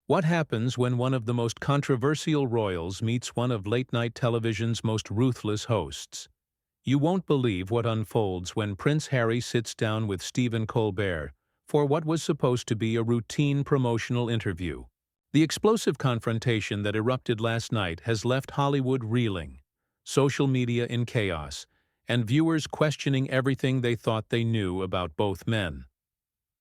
What happens when one of the most controversial royals meets one of late-night television's most ruthless hosts? You won't believe what unfolds when Prince Harry sits down with Stephen Colbert for what was supposed to be a routine promotional interview. The explosive confrontation that erupted last night has left Hollywood reeling, social media in chaos, and viewers questioning everything they thought they knew about both men.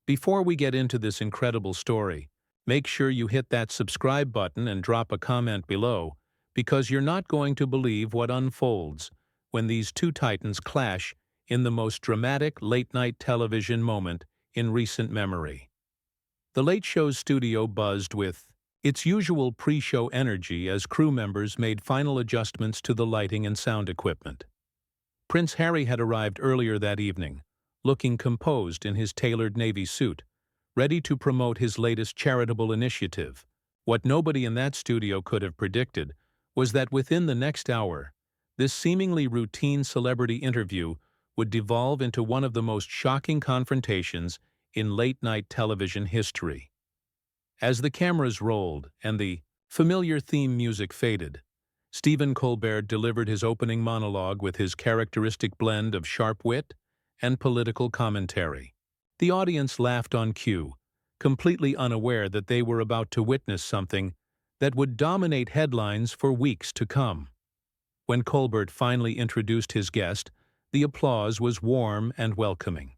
Before we get into this incredible story, make sure you hit that subscribe button and drop a comment below, because you're not going to believe what unfolds when these two titans clash in the most dramatic late-night television moment in recent memory. The Late Show's studio buzzed with its usual pre-show energy as crew members made final adjustments to the lighting and sound equipment. Prince Harry had arrived earlier that evening, looking composed in his tailored navy suit, ready to promote his latest charitable initiative. What nobody in that studio could have predicted was that within the next hour, this seemingly routine celebrity interview would devolve into one of the most shocking confrontations in late-night television history. As the cameras rolled and the familiar theme music faded, Stephen Colbert delivered his opening monologue with his characteristic blend of sharp wit and political commentary. The audience laughed on cue, completely unaware that they were about to witness something that would dominate headlines for weeks to come. When Colbert finally introduced his guest, the applause was warm and welcoming.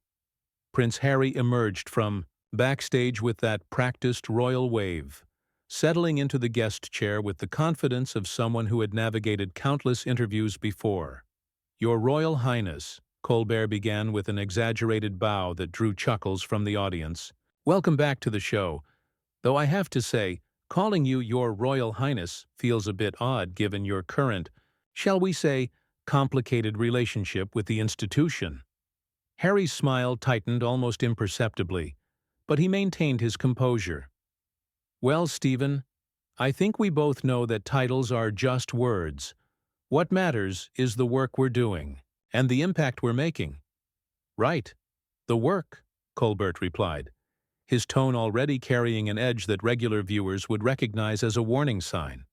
Prince Harry emerged from backstage with that practiced royal wave, settling into the guest chair with the confidence of someone who had navigated countless interviews before. "Your Royal Highness," Colbert began with an exaggerated bow that drew chuckles from the audience. "Welcome back to the show, though I have to say, calling you Your Royal Highness feels a bit odd given your current, shall we say, complicated relationship with the institution." Harry's smile tightened almost imperceptibly, but he maintained his composure. "Well, Stephen, I think we both know that titles are just words. What matters is the work we're doing, and the impact we're making." "Right. The work," Colbert replied, his tone already carrying an edge that regular viewers would recognize as a warning sign.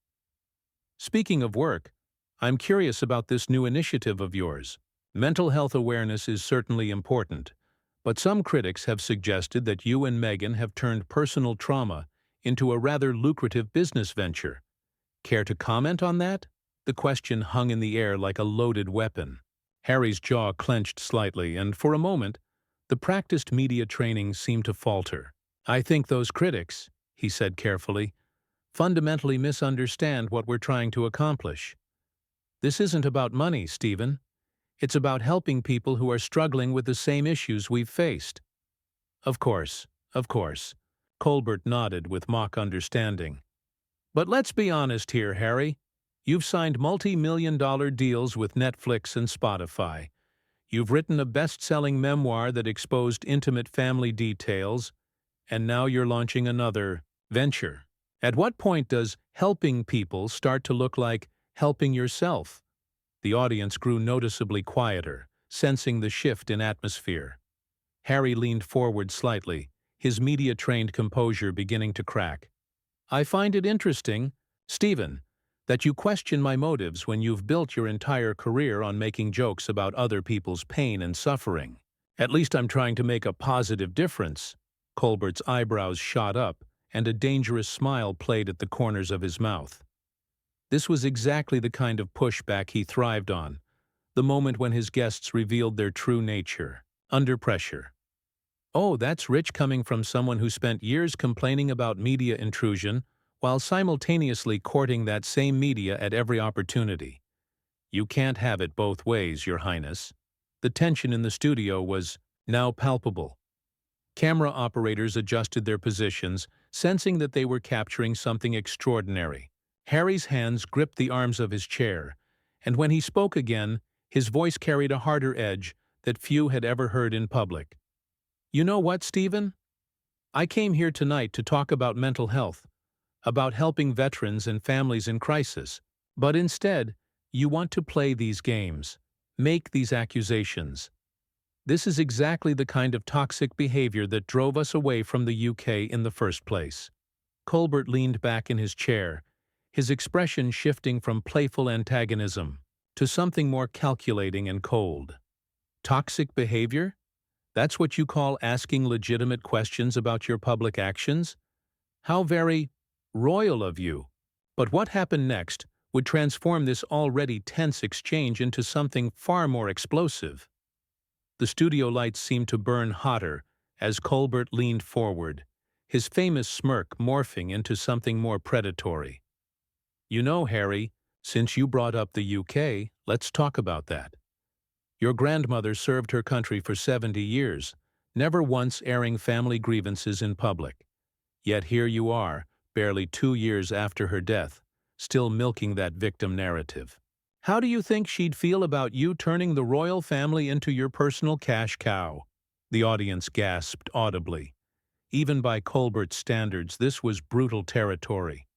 "Speaking of work, I'm curious about this new initiative of yours. Mental health awareness is certainly important, but some critics have suggested that you and Meghan have turned personal trauma into a rather lucrative business venture. Care to comment on that?" The question hung in the air like a loaded weapon. Harry's jaw clenched slightly, and for a moment, the practiced media training seemed to falter. "I think those critics," he said carefully, "fundamentally misunderstand what we're trying to accomplish. This isn't about money, Stephen. It's about helping people who are struggling with the same issues we've faced." Of course," Colbert nodded with mock understanding. "But let's be honest here, Harry. You've signed multi-million-dollar deals with Netflix and Spotify. You've written a best-selling memoir that exposed intimate family details, and now you're launching another venture. At what point does helping people start to look like helping yourself?" The audience grew noticeably quieter, sensing the shift in atmosphere. Harry leaned forward slightly, his media-trained composure beginning to crack. "I find it interesting, Stephen, that you question my motives when you've built your entire career on making jokes about other people's pain and suffering. At least I'm trying to make a positive difference." Colbert's eyebrows shot up, and a dangerous smile played at the corners of his mouth. This was exactly the kind of pushback he thrived on, the moment when his guests revealed their true nature, under pressure. "Oh, that's rich coming from someone who spent years complaining about media intrusion while simultaneously courting that same media at every opportunity. You can't have it both ways, Your Highness." The tension in the studio was now palpable. Camera operators adjusted their positions, sensing that they were capturing something extraordinary. Harry's hands gripped the arms of his chair, and when he spoke again, his voice carried a harder edge that few had ever heard in public. "You know what, Stephen? I came here tonight to talk about mental health, about helping veterans and families in crisis. But instead, you want to play these games, make these accusations. This is exactly the kind of toxic behavior that drove us away from the UK in the first place." Colbert leaned back in his chair, his expression shifting from playful antagonism to something more calculating and cold. Toxic behavior? That's what you call asking legitimate questions about your public actions? How very royal of you. But what happened next would transform this already tense exchange into something far more explosive. The studio lights seemed to burn hotter as Colbert leaned forward, his famous smirk morphing into something more predatory. You know, Harry, since you brought up the UK, let's talk about that. Your grandmother served her country for 70 years, never once airing family grievances in public. Yet here you are, barely 2 years after her death, still milking that victim narrative. How do you think she'd feel about you turning the royal family into your personal cash cow? The audience gasped audibly. Even by Colbert's standards, this was brutal territory.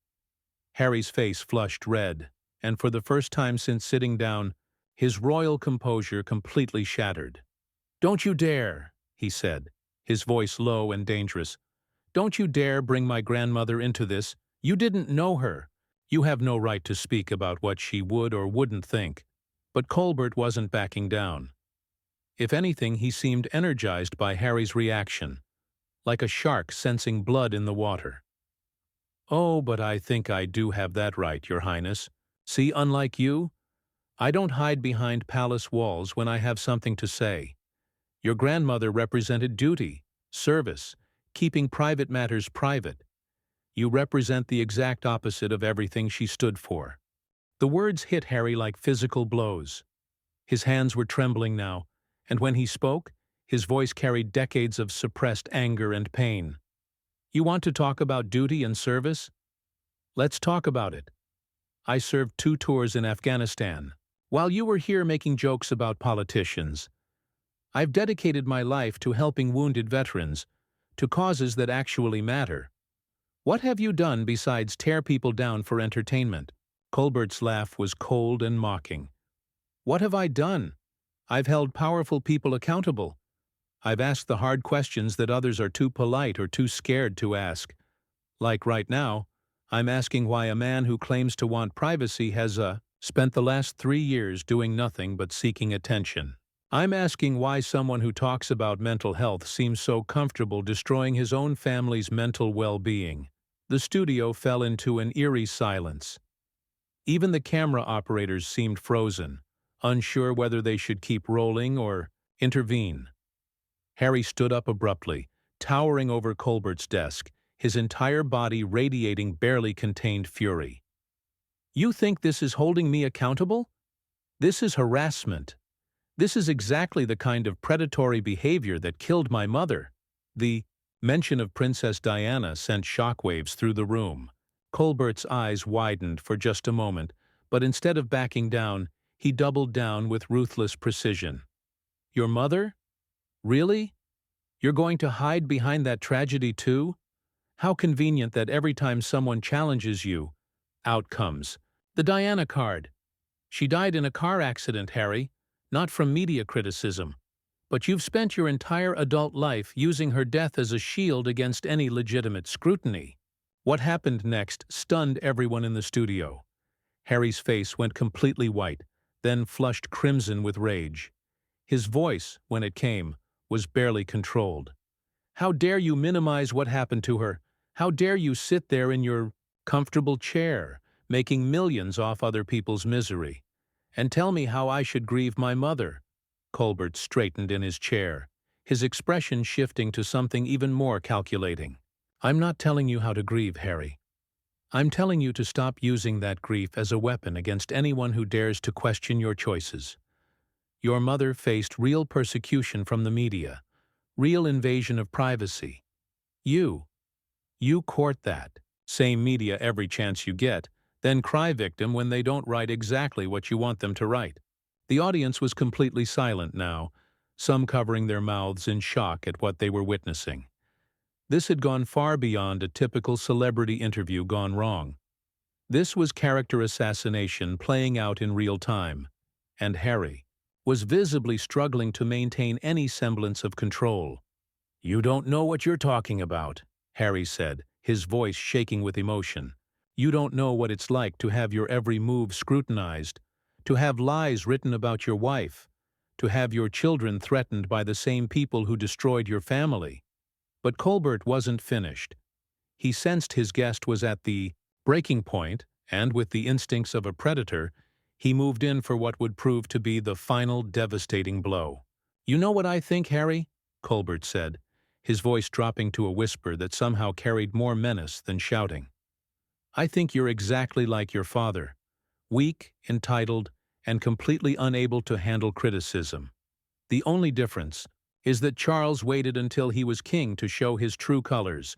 Harry's face flushed red, and for the first time since sitting down, his royal composure completely shattered. "Don't you dare," he said, his voice low and dangerous. "Don't you dare bring my grandmother into this. You didn't know her. You have no right to speak about what she would or wouldn't think." But Colbert wasn't backing down. If anything, he seemed energized by Harry's reaction, like a shark sensing blood in the water. "Oh, but I think I do have that right, Your Highness. See, unlike you, I don't hide behind palace walls when I have something to say. Your grandmother represented duty, service, keeping private matters private. You represent the exact opposite of everything she stood for." The words hit Harry like physical blows. His hands were trembling now, and when he spoke, his voice carried decades of suppressed anger and pain. "You want to talk about duty and service? Let's talk about it. I served 2 tours in Afghanistan. While you were here making jokes about politicians, I've dedicated my life to helping wounded veterans, to causes that actually matter. What have you done besides tear people down for entertainment?" Colbert's laugh was cold and mocking. "What have I done? I've held powerful people accountable. I've asked the hard questions that others are too polite or too scared to ask. Like right now, I'm asking why a man who claims to want privacy has spent the last 3 years doing nothing but seeking attention. I'm asking why someone who talks about mental health seems so comfortable destroying his own family's mental well-being." The studio fell into an eerie silence. Even the camera operators seemed frozen, unsure whether they should keep rolling or intervene. Harry stood up abruptly, towering over Colbert's desk, his entire body radiating barely contained fury. "You think this is holding me accountable? This is harassment. This is exactly the kind of predatory behavior that killed my mother." The mention of Princess Diana sent shockwaves through the room. Colbert's eyes widened for just a moment, but instead of backing down, he doubled down with ruthless precision. "Your mother? Really? You're going to hide behind that tragedy too? How convenient that every time someone challenges you, out comes the Diana card. She died in a car accident, Harry, not from media criticism. But you've spent your entire adult life using her death as a shield against any legitimate scrutiny." What happened next stunned everyone in the studio. Harry's face went completely white, then flushed crimson with rage. His voice, when it came, was barely controlled. "How dare you minimize what happened to her? How dare you sit there in your comfortable chair, making millions off other people's misery, and tell me how I should grieve my mother?" Colbert straightened in his chair, his expression shifting to something even more calculating. "I'm not telling you how to grieve, Harry. I'm telling you to stop using that grief as a weapon against anyone who dares to question your choices. Your mother faced real persecution from the media, real invasion of privacy. You court that. Same media every chance you get, then cry victim when they don't write exactly what you want them to write." The audience was completely silent now, some covering their mouths in shock at what they were witnessing. This had gone far beyond a typical celebrity interview gone wrong. This was character assassination playing out in real time, and Harry was visibly struggling to maintain any semblance of control. "You don't know what you're talking about," Harry said, his voice shaking with emotion. "You don't know what it's like to have your every move scrutinized, to have lies written about your wife, to have your children threatened by the same people who destroyed your family." But Colbert wasn't finished. He sensed his guest was at the breaking point, and with the instincts of a predator, he moved in for what would prove to be the final devastating blow. "You know what I think, Harry?" Colbert said, his voice dropping to a whisper that somehow carried more menace than shouting. "I think you're exactly like your father, weak, entitled, and completely unable to handle criticism. The only difference is that Charles waited until he was king to show his true colors.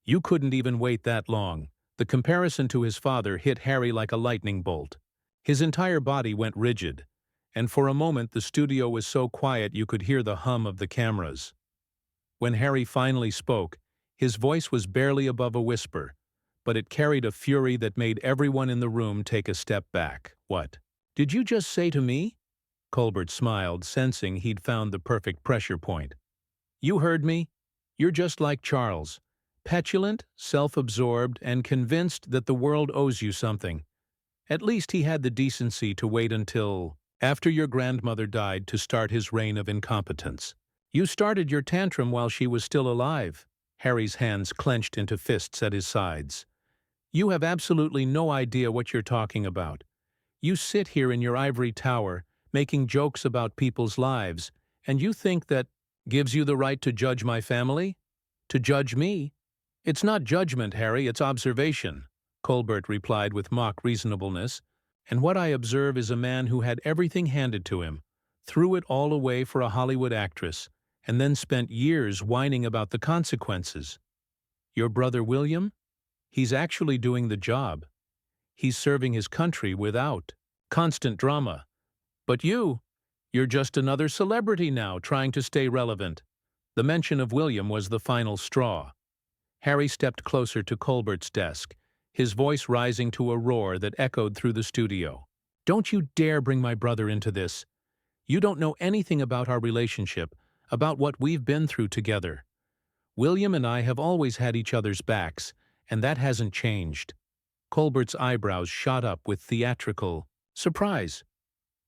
You couldn't even wait that long." The comparison to his father hit Harry like a lightning bolt. His entire body went rigid, and for a moment the studio was so quiet you could hear the hum of the cameras. When Harry finally spoke, his voice was barely above a whisper, but it carried a fury that made everyone in the room take a step back. "What did you just say to me?" Colbert smiled, sensing he'd found the perfect pressure point. "You heard me. You're just like Charles. Petulant, self-absorbed, and convinced that the world owes you something. At least he had the decency to wait until after your grandmother died to start his reign of incompetence. You started your tantrum while she was still alive." Harry's hands clenched into fists at his sides. "You have absolutely no idea what you're talking about. You sit here in your ivory tower, making jokes about people's lives, and you think that gives you the right to judge my family? To judge me?" "It's not judgment, Harry, it's observation," Colbert replied with mock reasonableness, "and what I observe is a man who had everything handed to him, threw it all away for a Hollywood actress, and then spent years whining about the consequences. Your brother William? He's actually doing the job. He's serving his country without constant drama. But you're just another celebrity now trying to stay relevant." The mention of William was the final straw. Harry stepped closer to Colbert's desk, his voice rising to a roar that echoed through the studio. "Don't you dare bring my brother into this. You don't know anything about our relationship, about what we've been through together. William and I have always had each other's backs, and that hasn't changed." Colbert's eyebrows shot up with theatrical surprise.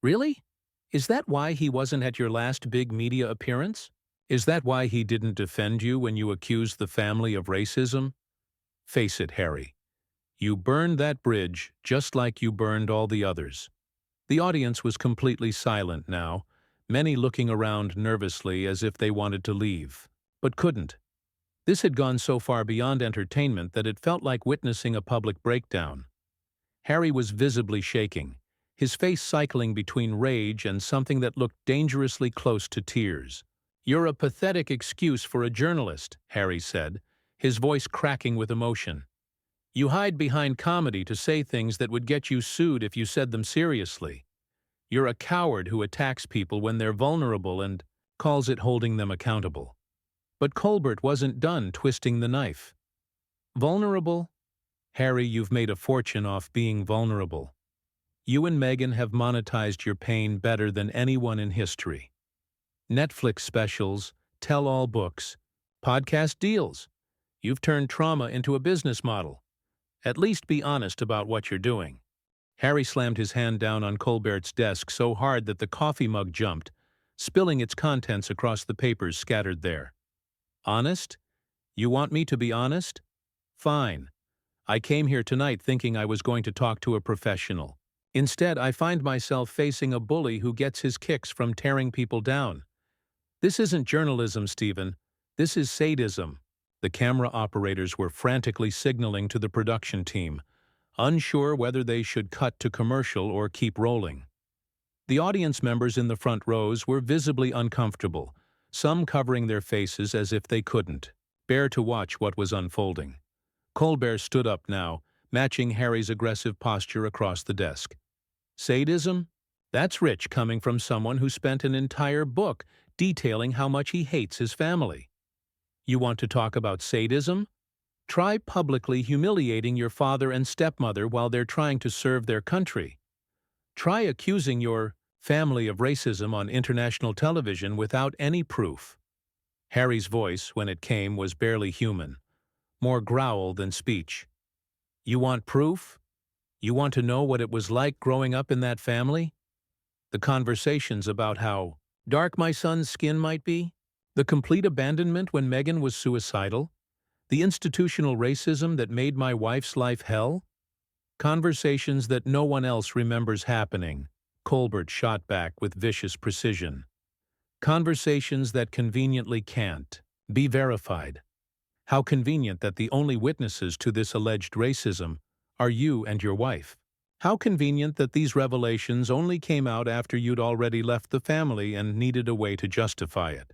"Really? Is that why he wasn't at your last big media appearance? Is that why he didn't defend you when you accused the family of racism? Face it, Harry. You burned that bridge just like you burned all the others." The audience was completely silent now, many looking around nervously as if they wanted to leave, but couldn't. This had gone so far beyond entertainment that it felt like witnessing a public breakdown. Harry was visibly shaking, his face cycling between rage and something that looked dangerously close to tears. "You're a pathetic excuse for a journalist," Harry said, his voice cracking with emotion. "You hide behind comedy to say things that would get you sued if you said them seriously. You're a coward who attacks people when they're vulnerable and calls it holding them accountable." But Colbert wasn't done twisting the knife. "Vulnerable? Harry, you've made a fortune off being vulnerable. You and Meghan have monetized your pain better than anyone in history. Netflix specials, tell-all books, podcast deals. You've turned trauma into a business model. At least be honest about what you're doing." Harry slammed his hand down on Colbert's desk so hard that the coffee mug jumped, spilling its contents across the papers scattered there. "Honest? You want me to be honest? Fine. I came here tonight thinking I was going to talk to a professional. Instead, I find myself facing a bully who gets his kicks from tearing people down. This isn't journalism, Stephen. This is sadism." The camera operators were frantically signaling to the production team, unsure whether they should cut to commercial or keep rolling. The audience members in the front rows were visibly uncomfortable, some covering their faces as if they couldn't bear to watch what was unfolding. Colbert stood up now, matching Harry's aggressive posture across the desk. "Sadism? That's rich coming from someone who spent an entire book detailing how much he hates his family. You want to talk about sadism? Try publicly humiliating your father and stepmother while they're trying to serve their country. Try accusing your family of racism on international television without any proof." Harry's voice, when it came, was barely human, more growl than speech. You want proof? You want to know what it was like growing up in that family? The conversations about how dark my son's skin might be? The complete abandonment when Megan was suicidal? The institutional racism that made my wife's life hell? Conversations that no one else remembers happening, Colbert shot back with vicious precision. Conversations that conveniently can't be verified. How convenient that the only witnesses to this alleged racism are you and your wife. How convenient that these revelations only came out after you'd already left the family and needed a way to justify it.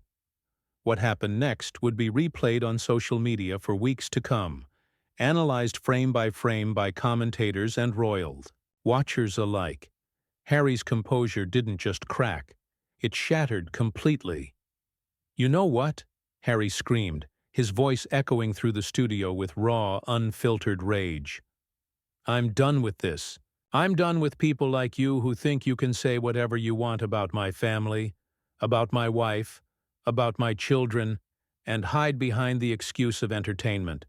What happened next would be replayed on social media for weeks to come, analyzed frame by commentators and royal watchers alike. Harry's composure didn't just crack, it shattered completely. "You know what?" Harry screamed, his voice echoing through the studio with raw, unfiltered rage. "I'm done with this. I'm done with people like you who think you can say whatever you want about my family, about my wife, about my children, and hide behind the excuse of entertainment.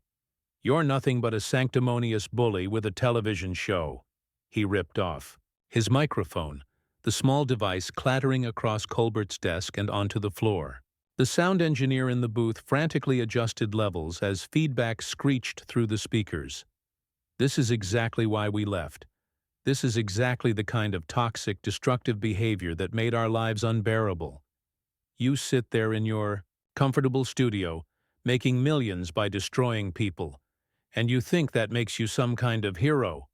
You're nothing but a sanctimonious bully with a television show," he ripped off. His microphone, the small device clattering across Colbert's desk and onto the floor. The sound engineer in the booth frantically adjusted levels as feedback screeched through the speakers. "This is exactly why we left. This is exactly the kind of toxic, destructive behavior that made our lives unbearable. You sit there in your comfortable studio, making millions by destroying people, and you think that makes you some kind of hero."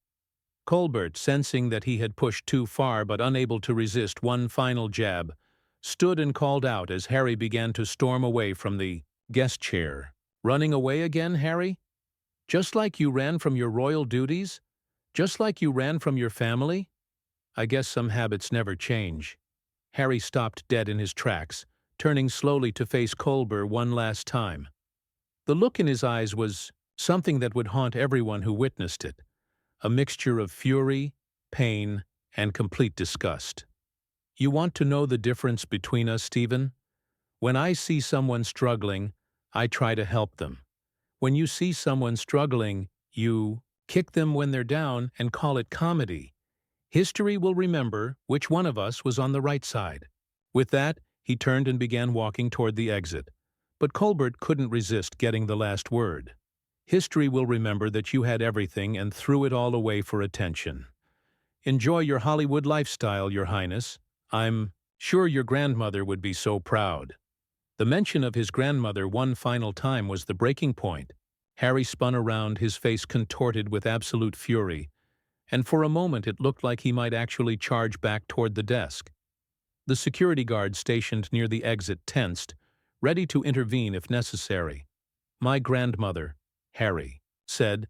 Colbert, sensing that he had pushed too far but unable to resist one final jab, stood and called out as Harry began to storm away from the guest chair. "Running away again, Harry? Just like you ran from your royal duties? Just like you ran from your family? I guess some habits never change." Harry stopped dead in his tracks, turning slowly to face Colbert one last time. The look in his eyes was something that would haunt everyone who witnessed it, a mixture of fury, pain, and complete disgust. "You want to know the difference between us, Stephen? When I see someone struggling, I try to help them. When you see someone struggling, you kick them when they're down and call it comedy. History will remember which one of us was on the right side." With that, he turned and began walking toward the exit. But Colbert couldn't resist getting the last word. "History will remember that you had everything and threw it all away for attention. Enjoy your Hollywood lifestyle, Your Highness. I'm sure your grandmother would be so proud." The mention of his grandmother one final time was the breaking point. Harry spun around, his face contorted with absolute fury, and for a moment it looked like he might actually charge back toward the desk. The security guard stationed near the exit tensed, ready to intervene if necessary. "My grandmother," Harry said,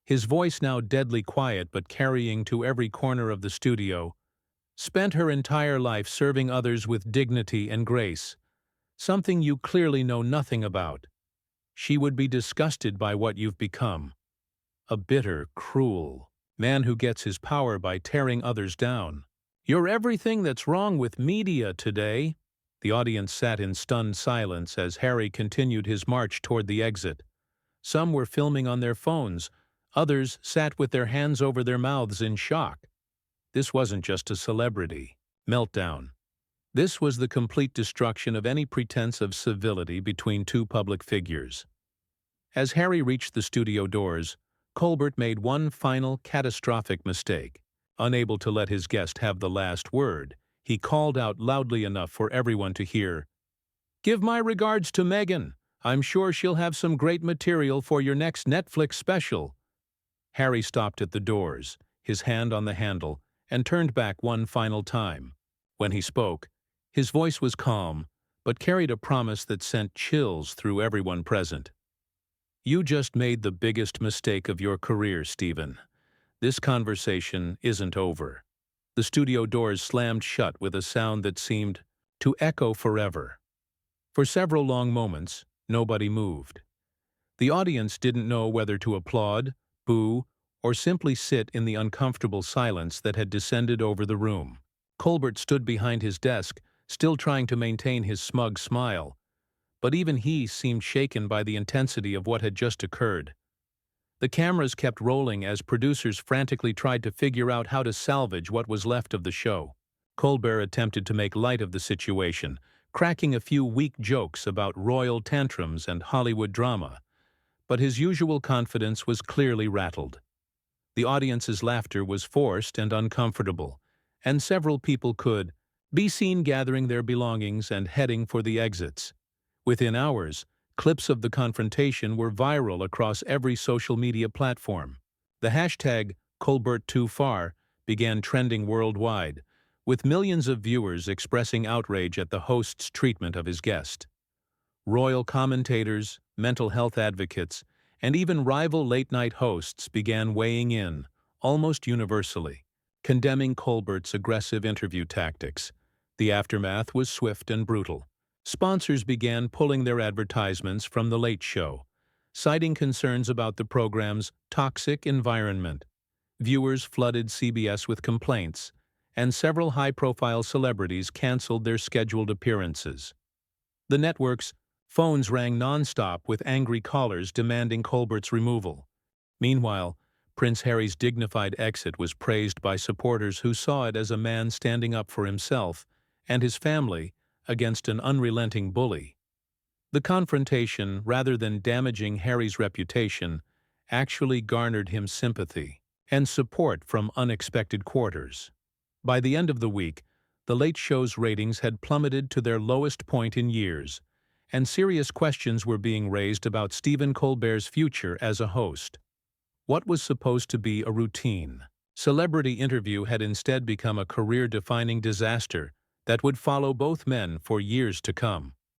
his voice now deadly quiet but carrying to every corner of the studio, "spent her entire life serving others with dignity and grace, something you clearly know nothing about. She would be disgusted by what you've become. A bitter, cruel man who gets his power by tearing others down. You're everything that's wrong with media today." The audience sat in stunned silence as Harry continued his march toward the exit. Some were filming on their phones, others sat with their hands over their mouths in shock. This wasn't just a celebrity meltdown. This was the complete destruction of any pretense of civility between two public figures. As Harry reached the studio doors, Colbert made one final catastrophic mistake. Unable to let his guest have the last word, he called out loudly enough for everyone to hear, "Give my regards to Megan. I'm sure she'll have some great material for your next Netflix special." Harry stopped at the doors, his hand on the handle, and turned back one final time. When he spoke, his voice was calm, but carried a promise that sent chills through everyone present. "You just made the biggest mistake of your career, Stephen. This conversation isn't over." The studio doors slammed shut with a sound that seemed to echo forever. For several long moments, nobody moved. The audience didn't know whether to applaud, boo, or simply sit in the uncomfortable silence that had descended over the room. Colbert stood behind his desk, still trying to maintain his smug smile, but even he seemed shaken by the intensity of what had just occurred. The cameras kept rolling as producers frantically tried to figure out how to salvage what was left of the show. Colbert attempted to make light of the situation, cracking a few weak jokes about royal tantrums and Hollywood drama, but his usual confidence was clearly rattled. The audience's laughter was forced and uncomfortable, and several people could be seen gathering their belongings and heading for the exits. Within hours, clips of the confrontation were viral across every social media platform. The hashtag #ColbertTooFar began trending worldwide, with millions of viewers expressing outrage at the host's treatment of his guest. Royal commentators, mental health advocates, and even rival late-night hosts began weighing in, almost universally, condemning Colbert's aggressive interview tactics. The aftermath was swift and brutal. Sponsors began pulling their advertisements from The Late Show, citing concerns about the program's toxic environment. Viewers flooded CBS with complaints, and several high-profile celebrities canceled their scheduled appearances. The network's phones rang nonstop with angry callers demanding Colbert's removal. Meanwhile, Prince Harry's dignified exit was praised by supporters who saw it as a man standing up for himself and his family against an unrelenting bully. The confrontation, rather than damaging Harry's reputation, actually garnered him sympathy and support from unexpected quarters. By the end of the week, The Late Show's ratings had plummeted to their lowest point in years, and serious questions were being raised about Stephen Colbert's future as a host. What was supposed to be a routine celebrity interview had instead become a career-defining disaster that would follow both men for years to come.